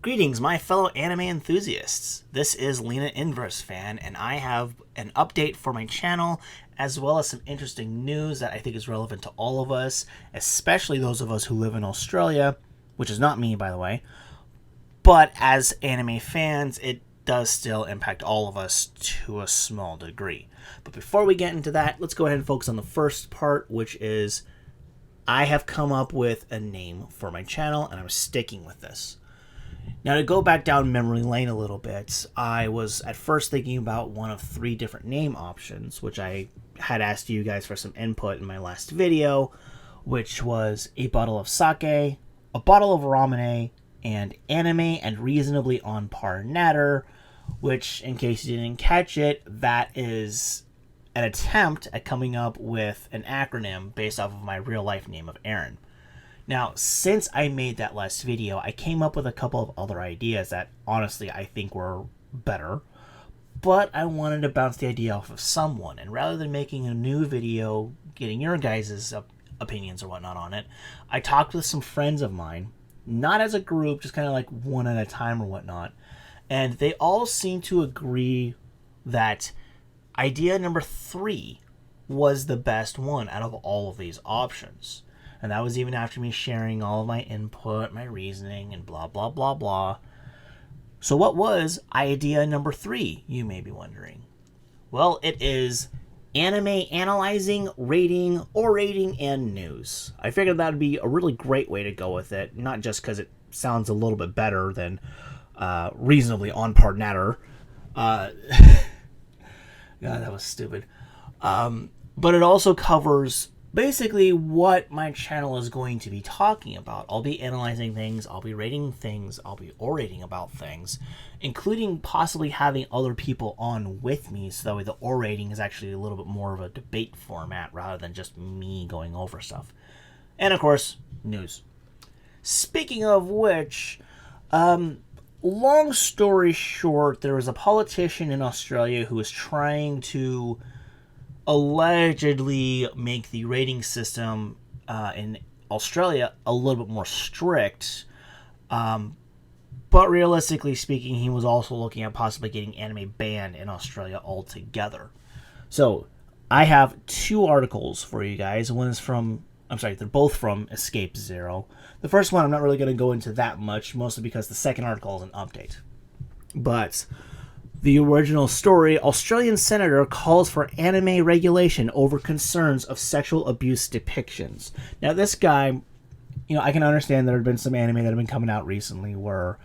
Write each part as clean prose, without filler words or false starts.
Greetings, my fellow anime enthusiasts. This is Lena Inverse Fan, and I have an update for my channel, as well as some interesting news that I think is relevant to all of us, especially those of us who live in Australia, which is not me, by the way. But as anime fans, it does still impact all of us to a small degree. But before we get into that, let's go ahead and focus on the first part, which is I have come up with a name for my channel, and I'm sticking with this. Now, to go back down memory lane a little bit, I was at first thinking about one of 3 different name options, which I had asked you guys for some input in my last video, which was a bottle of sake, a bottle of ramen, and anime and reasonably on par natter, which, in case you didn't catch it, that is an attempt at coming up with an acronym based off of my real life name of Aaron. Now, since I made that last video, I came up with a couple of other ideas that, honestly, I think were better. But I wanted to bounce the idea off of someone. And rather than making a new video, getting your guys' opinions or whatnot on it, I talked with some friends of mine. Not as a group, just kind of like one at a time or whatnot. And they all seemed to agree that idea number 3 was the best one out of all of these options. And that was even after me sharing all of my input, my reasoning, and blah, blah, blah, blah. So what was idea number 3, you may be wondering? Well, it is anime analyzing, rating, orating, and news. I figured that would be a really great way to go with it, not just because it sounds a little bit better than reasonably on par natter. God, that was stupid. But it also covers basically what my channel is going to be talking about. I'll be analyzing things, I'll be rating things, I'll be orating about things, including possibly having other people on with me, so that way the orating is actually a little bit more of a debate format rather than just me going over stuff. And of course, news. Speaking of which, long story short, there was a politician in Australia who was trying to allegedly make the rating system in Australia a little bit more strict. But realistically speaking, he was also looking at possibly getting anime banned in Australia altogether. So, I have 2 articles for you guys. One is from, they're both from Escape Zero. The first one I'm not really going to go into that much, mostly because the second article is an update. But the original story, Australian senator calls for anime regulation over concerns of sexual abuse depictions. Now, this guy, I can understand there have been some anime that have been coming out recently where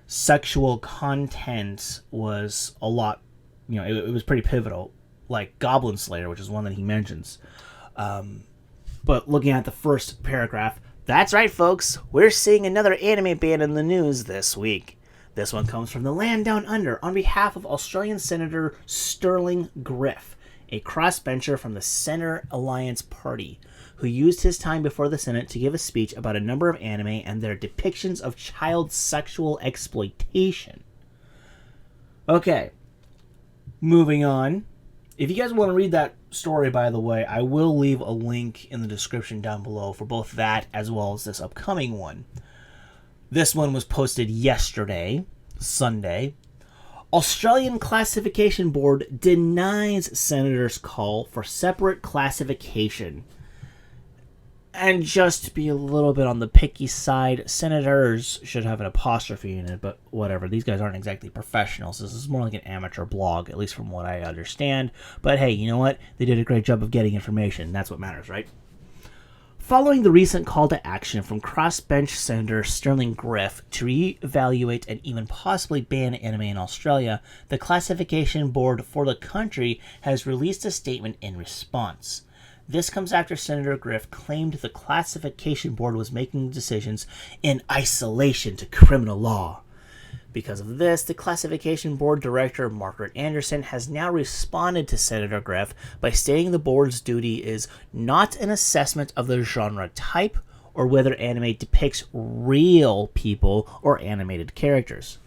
sexual content was a lot, it was pretty pivotal, like Goblin Slayer, which is one that he mentions. But looking at the first paragraph, that's right, folks, we're seeing another anime ban in the news this week. This one comes from the land down under on behalf of Australian Senator Sterling Griff, a crossbencher from the Centre Alliance Party, who used his time before the Senate to give a speech about a number of anime and their depictions of child sexual exploitation. Okay, moving on. If you guys want to read that story, by the way, I will leave a link in the description down below for both that as well as this upcoming one. This one was posted yesterday, Sunday. Australian Classification Board denies Senator's call for separate classification. And just to be a little bit on the picky side, senators should have an apostrophe in it, but whatever. These guys aren't exactly professionals. This is more like an amateur blog, at least from what I understand. But hey, you know what? They did a great job of getting information. That's what matters, right? Following the recent call to action from crossbench Senator Sterling Griff to re-evaluate and even possibly ban anime in Australia, the Classification Board for the country has released a statement in response. This comes after Senator Griff claimed the Classification Board was making decisions in isolation to criminal law. Because of this, the Classification Board Director Margaret Anderson has now responded to Senator Griff by stating the board's duty is not an assessment of the genre type or whether anime depicts real people or animated characters.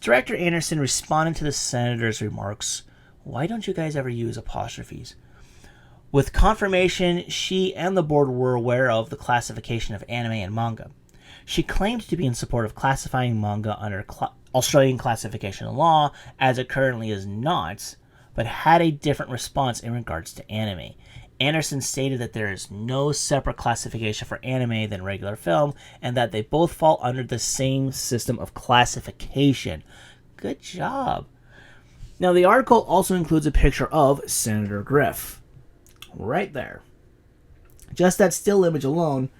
Director Anderson responded to the senator's remarks, "Why don't you guys ever use apostrophes?" With confirmation, she and the board were aware of the classification of anime and manga. She claimed to be in support of classifying manga under Australian classification law, as it currently is not, but had a different response in regards to anime. Anderson stated that there is no separate classification for anime than regular film, and that they both fall under the same system of classification. Good job. Now, the article also includes a picture of Senator Griff. Right there. Just that still image alone.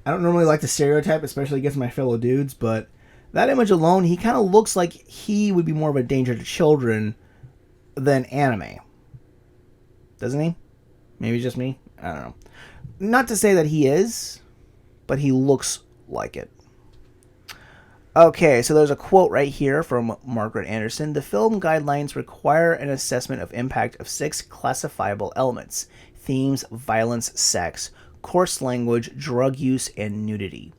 I don't normally like to stereotype, especially against my fellow dudes, but that image alone, he kind of looks like he would be more of a danger to children than anime. Doesn't he? Maybe just me? I don't know. Not to say that he is, but he looks like it. Okay, so there's a quote right here from Margaret Anderson. The film guidelines require an assessment of impact of 6 classifiable elements: themes, violence, sex, coarse language, drug use, and nudity.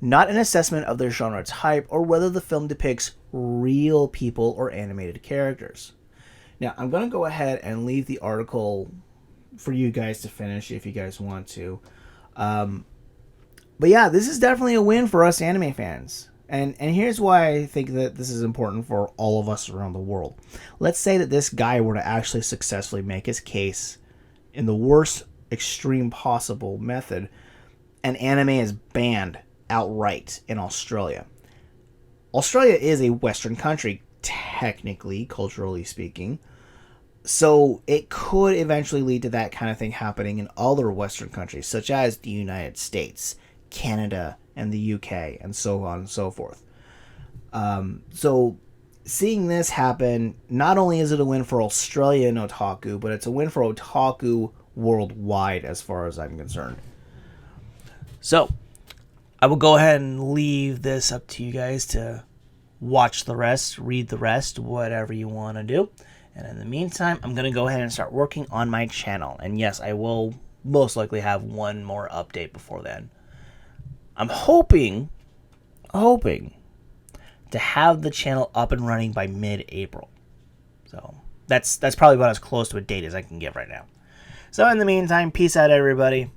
Not an assessment of their genre type or whether the film depicts real people or animated characters. Now, I'm going to go ahead and leave the article for you guys to finish if you guys want to. But yeah, this is definitely a win for us anime fans. And here's why I think that this is important for all of us around the world. Let's say that this guy were to actually successfully make his case in the worst extreme possible method, and anime is banned outright in Australia. Australia is a Western country, technically, culturally speaking, so it could eventually lead to that kind of thing happening in other Western countries, such as the United States, Canada, and the UK, and so on and so forth. So seeing this happen, not only is it a win for Australian otaku, but it's a win for otaku worldwide as far as I'm concerned. So I will go ahead and leave this up to you guys to watch the rest, read the rest, whatever you want to do. And in the meantime, I'm going to go ahead and start working on my channel. And yes, I will most likely have one more update before then. I'm hoping to have the channel up and running by mid-April. So that's probably about as close to a date as I can get right now. So in the meantime, peace out, everybody.